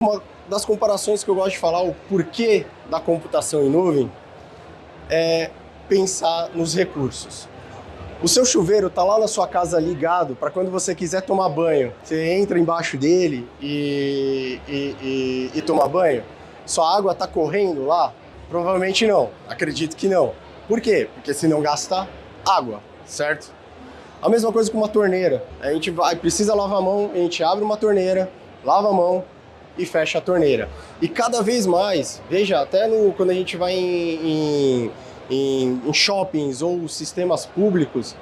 Uma das comparações que eu gosto de falar, o porquê da computação em nuvem, é pensar nos recursos. O seu chuveiro está lá na sua casa ligado para quando você quiser tomar banho. Você entra embaixo dele e tomar banho. Sua água está correndo lá? Provavelmente não. Acredito que não. Por quê? Porque senão gasta água, certo? A mesma coisa com uma torneira. A gente precisa lavar a mão, a gente abre uma torneira, lava a mão e fecha a torneira. E cada vez mais, veja, até quando a gente vai em shoppings ou sistemas públicos,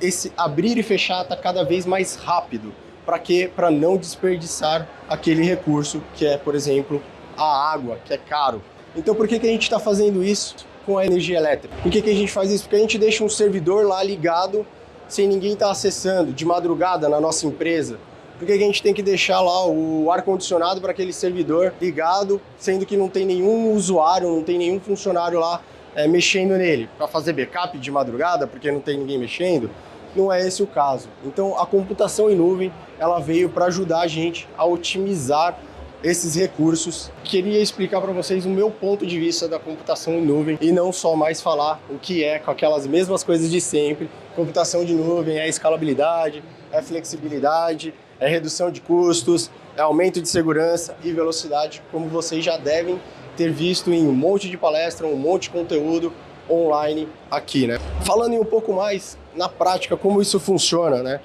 esse abrir e fechar está cada vez mais rápido. Para quê? Para não desperdiçar aquele recurso que é, por exemplo, a água, que é caro. Então por que a gente está fazendo isso com a energia elétrica? Por que a gente faz isso? Porque a gente deixa um servidor lá ligado sem ninguém estar acessando, de madrugada na nossa empresa. Por que a gente tem que deixar lá o ar-condicionado para aquele servidor ligado, sendo que não tem nenhum usuário, não tem nenhum funcionário lá mexendo nele? Para fazer backup de madrugada, porque não tem ninguém mexendo? Não é esse o caso. Então a computação em nuvem, ela veio para ajudar a gente a otimizar esses recursos. Queria explicar para vocês o meu ponto de vista da computação em nuvem e não só mais falar o que é com aquelas mesmas coisas de sempre. Computação de nuvem é escalabilidade, é flexibilidade, é redução de custos, é aumento de segurança e velocidade, como vocês já devem ter visto em um monte de palestra, um monte de conteúdo online aqui, né? Falando em um pouco mais na prática como isso funciona, né?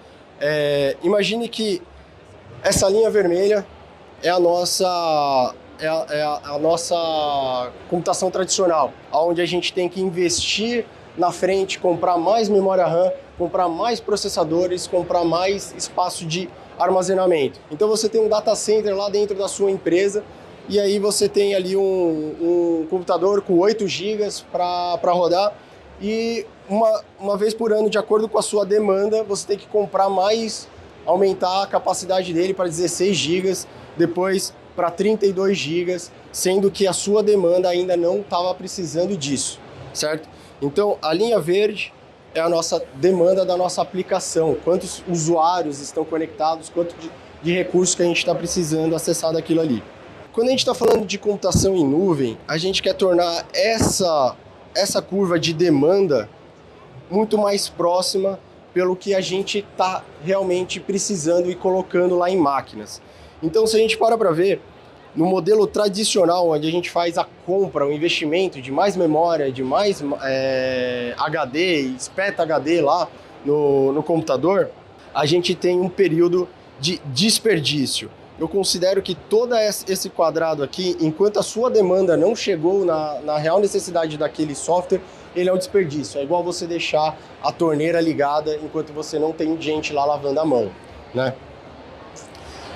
Imagine que essa linha vermelha é a nossa computação tradicional, onde a gente tem que investir na frente, comprar mais memória RAM, comprar mais processadores, comprar mais espaço de armazenamento. Então você tem um data center lá dentro da sua empresa e aí você tem ali um computador com 8 GB para rodar e uma vez por ano, de acordo com a sua demanda, você tem que comprar mais, aumentar a capacidade dele para 16 GB, depois para 32 GB, sendo que a sua demanda ainda não estava precisando disso, certo? Então, a linha verde é a nossa demanda da nossa aplicação, quantos usuários estão conectados, quanto de recursos que a gente está precisando acessar daquilo ali. Quando a gente está falando de computação em nuvem, a gente quer tornar essa curva de demanda muito mais próxima pelo que a gente está realmente precisando e colocando lá em máquinas. Então, se a gente para ver, no modelo tradicional, onde a gente faz a compra, o investimento de mais memória, de mais HD, espeta HD lá no computador, a gente tem um período de desperdício. Eu considero que todo esse quadrado aqui, enquanto a sua demanda não chegou na real necessidade daquele software, ele é um desperdício. É igual você deixar a torneira ligada enquanto você não tem gente lá lavando a mão, né?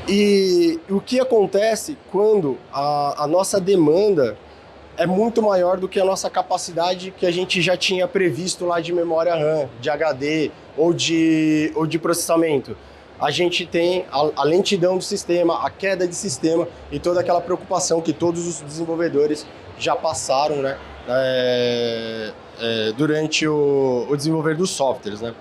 E o que acontece quando a nossa demanda é muito maior do que a nossa capacidade que a gente já tinha previsto lá de memória RAM, de HD ou de processamento? A gente tem a lentidão do sistema, a queda de sistema e toda aquela preocupação que todos os desenvolvedores já passaram, né, durante o desenvolver dos softwares, né?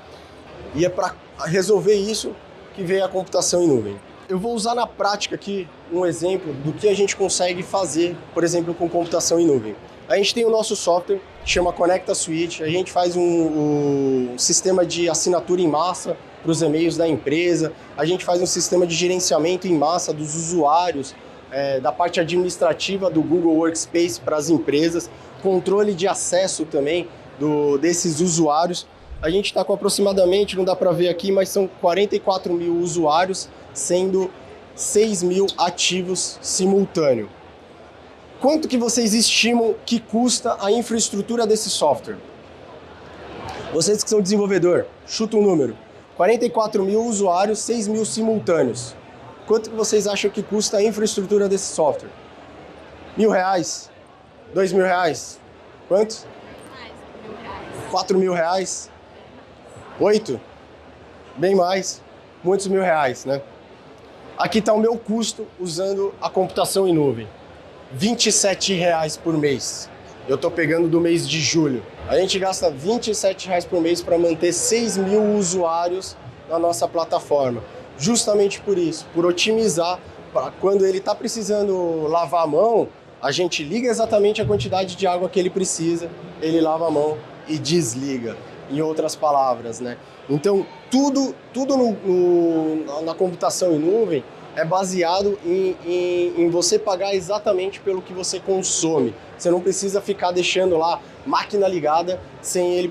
E é para resolver isso que veio a computação em nuvem. Eu vou usar na prática aqui um exemplo do que a gente consegue fazer, por exemplo, com computação em nuvem. A gente tem o nosso software, que chama Conecta Suite, a gente faz um sistema de assinatura em massa para os e-mails da empresa, a gente faz um sistema de gerenciamento em massa dos usuários, da parte administrativa do Google Workspace para as empresas, controle de acesso também desses usuários. A gente está com aproximadamente, não dá para ver aqui, mas são 44 mil usuários, sendo 6 mil ativos simultâneo. Quanto que vocês estimam que custa a infraestrutura desse software? Vocês que são desenvolvedor, chuta um número. 44 mil usuários, 6 mil simultâneos. Quanto que vocês acham que custa a infraestrutura desse software? R$1.000? R$2.000? Quanto? Mais, R$1.000. R$4.000? 8? Bem mais, muitos R$1.000, né? Aqui está o meu custo usando a computação em nuvem. R$27 por mês. Eu estou pegando do mês de julho. A gente gasta R$27 por mês para manter 6 mil usuários na nossa plataforma. Justamente por isso, por otimizar quando ele está precisando lavar a mão, a gente liga exatamente a quantidade de água que ele precisa, ele lava a mão e desliga, em outras palavras, né? Então, tudo na computação em nuvem é baseado em você pagar exatamente pelo que você consome. Você não precisa ficar deixando lá máquina ligada sem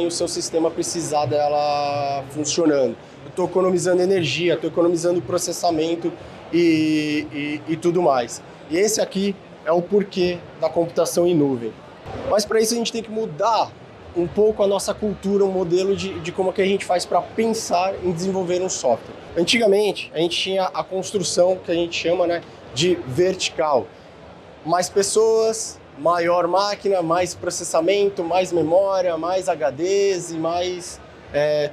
o seu sistema precisar dela funcionando. Eu estou economizando energia, estou economizando processamento e tudo mais. E esse aqui é o porquê da computação em nuvem. Mas para isso a gente tem que mudar um pouco a nossa cultura, um modelo de como que a gente faz para pensar em desenvolver um software. Antigamente, a gente tinha a construção que a gente chama, né, de vertical. Mais pessoas, maior máquina, mais processamento, mais memória, mais HDs e mais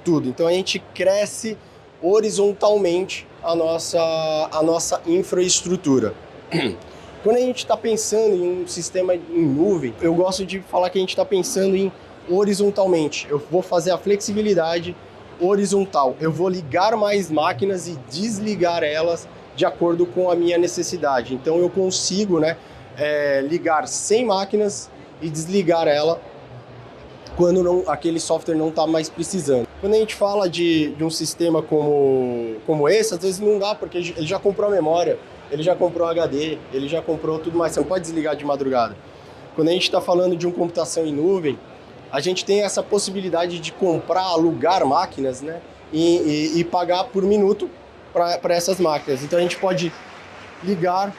tudo. Então a gente cresce horizontalmente a nossa infraestrutura. Quando a gente está pensando em um sistema em nuvem, eu gosto de falar que a gente está pensando em horizontalmente. Eu vou fazer a flexibilidade horizontal. Eu vou ligar mais máquinas e desligar elas de acordo com a minha necessidade. Então eu consigo, né, ligar 100 máquinas e desligar ela quando aquele software não está mais precisando. Quando a gente fala de um sistema como esse, às vezes não dá, porque ele já comprou a memória, ele já comprou HD, ele já comprou tudo mais. Você não pode desligar de madrugada. Quando a gente está falando de uma computação em nuvem, a gente tem essa possibilidade de comprar, alugar máquinas, né, e pagar por minuto para essas máquinas. Então a gente pode ligar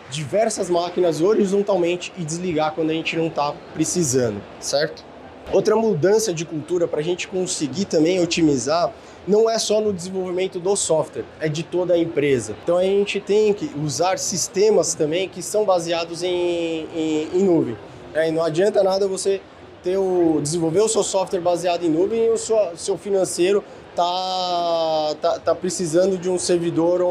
diversas máquinas horizontalmente e desligar quando a gente não está precisando, certo? Outra mudança de cultura para a gente conseguir também otimizar não é só no desenvolvimento do software, é de toda a empresa. Então a gente tem que usar sistemas também que são baseados em nuvem. E não adianta nada você desenvolver o seu software baseado em nuvem e o seu financeiro tá precisando de um servidor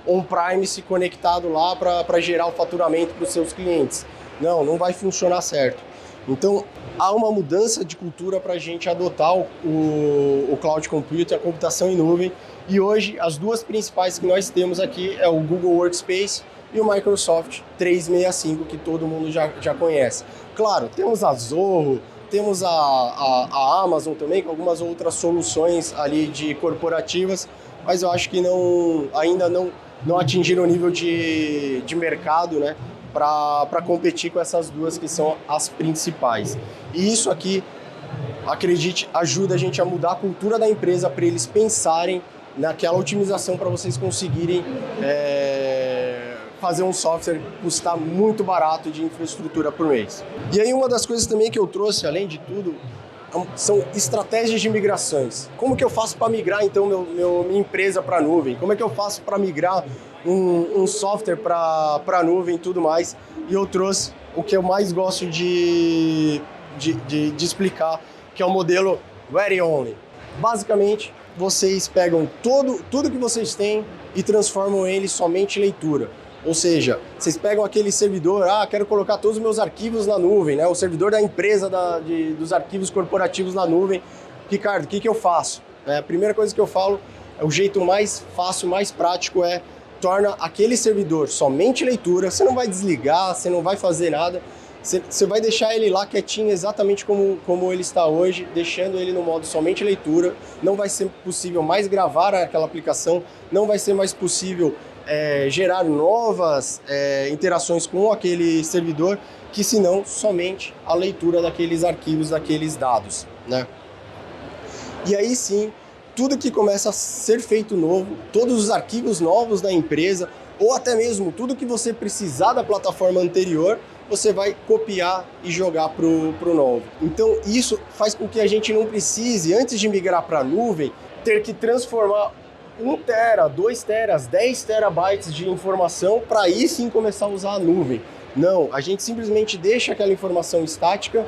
on-premise conectado lá para gerar o faturamento para os seus clientes. Não vai funcionar certo. Então, há uma mudança de cultura para a gente adotar o Cloud Computing, a computação em nuvem. E hoje, as duas principais que nós temos aqui é o Google Workspace e o Microsoft 365, que todo mundo já conhece. Claro, temos a Zoho, temos a Amazon também, com algumas outras soluções ali de corporativas, mas eu acho que ainda não atingiram o nível de mercado, né, para competir com essas duas que são as principais. E isso aqui, acredite, ajuda a gente a mudar a cultura da empresa para eles pensarem naquela otimização para vocês conseguirem fazer um software custar muito barato de infraestrutura por mês. E aí uma das coisas também que eu trouxe, além de tudo, são estratégias de migrações. Como que eu faço para migrar então minha empresa para a nuvem? Como é que eu faço para migrar um software para a nuvem e tudo mais? E eu trouxe o que eu mais gosto de explicar, que é o modelo Read Only. Basicamente, vocês pegam tudo que vocês têm e transformam ele somente em leitura. Ou seja, vocês pegam aquele servidor, quero colocar todos os meus arquivos na nuvem, né? O servidor da empresa dos arquivos corporativos na nuvem. Ricardo, o que eu faço? A primeira coisa que eu falo, o jeito mais fácil, mais prático torna aquele servidor somente leitura, você não vai desligar, você não vai fazer nada, você vai deixar ele lá quietinho exatamente como ele está hoje, deixando ele no modo somente leitura. Não vai ser possível mais gravar aquela aplicação, não vai ser mais possível gerar novas interações com aquele servidor, que senão somente a leitura daqueles arquivos, daqueles dados, né? E aí sim, tudo que começa a ser feito novo, todos os arquivos novos da empresa, ou até mesmo tudo que você precisar da plataforma anterior, você vai copiar e jogar pro novo. Então isso faz com que a gente não precise, antes de migrar para a nuvem, ter que transformar 1 tera, 2 teras, 10 terabytes de informação para aí sim começar a usar a nuvem. Não, a gente simplesmente deixa aquela informação estática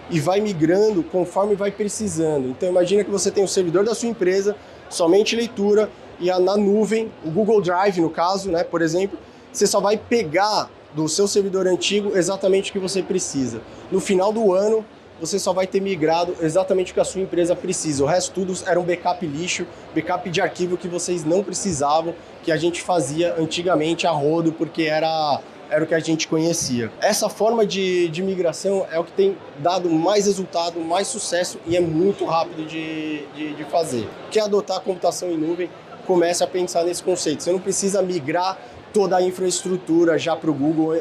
e vai migrando conforme vai precisando. Então imagina que você tem o servidor da sua empresa, somente leitura, e na nuvem, o Google Drive no caso, né, por exemplo, você só vai pegar do seu servidor antigo exatamente o que você precisa. No final do ano, você só vai ter migrado exatamente o que a sua empresa precisa. O resto tudo era um backup lixo, backup de arquivo que vocês não precisavam, que a gente fazia antigamente a rodo, porque era o que a gente conhecia. Essa forma de migração é o que tem dado mais resultado, mais sucesso e é muito rápido de fazer. Quer adotar a computação em nuvem, comece a pensar nesse conceito. Você não precisa migrar toda a infraestrutura já para o Google,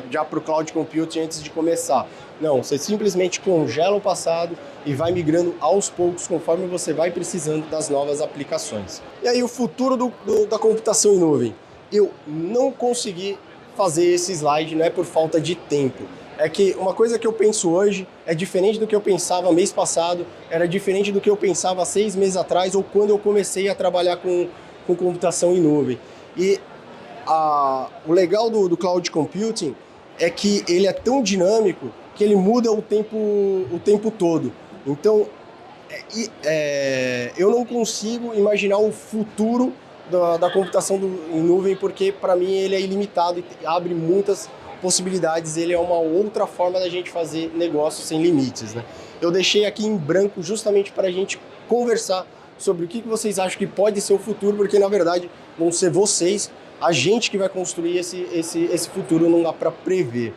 já para o Cloud Computing antes de começar. Não, você simplesmente congela o passado e vai migrando aos poucos conforme você vai precisando das novas aplicações. E aí o futuro da computação em nuvem. Eu não consegui fazer esse slide, não é por falta de tempo. É que uma coisa que eu penso hoje é diferente do que eu pensava mês passado, era diferente do que eu pensava 6 meses atrás ou quando eu comecei a trabalhar com computação em nuvem. E o legal do Cloud Computing é que ele é tão dinâmico que ele muda o tempo todo. Então, eu não consigo imaginar o futuro da computação em nuvem, porque para mim ele é ilimitado e abre muitas possibilidades. Ele é uma outra forma da gente fazer negócio sem limites, né? Eu deixei aqui em branco justamente para a gente conversar sobre o que vocês acham que pode ser o futuro, porque na verdade vão ser vocês, a gente que vai construir esse futuro, não dá para prever.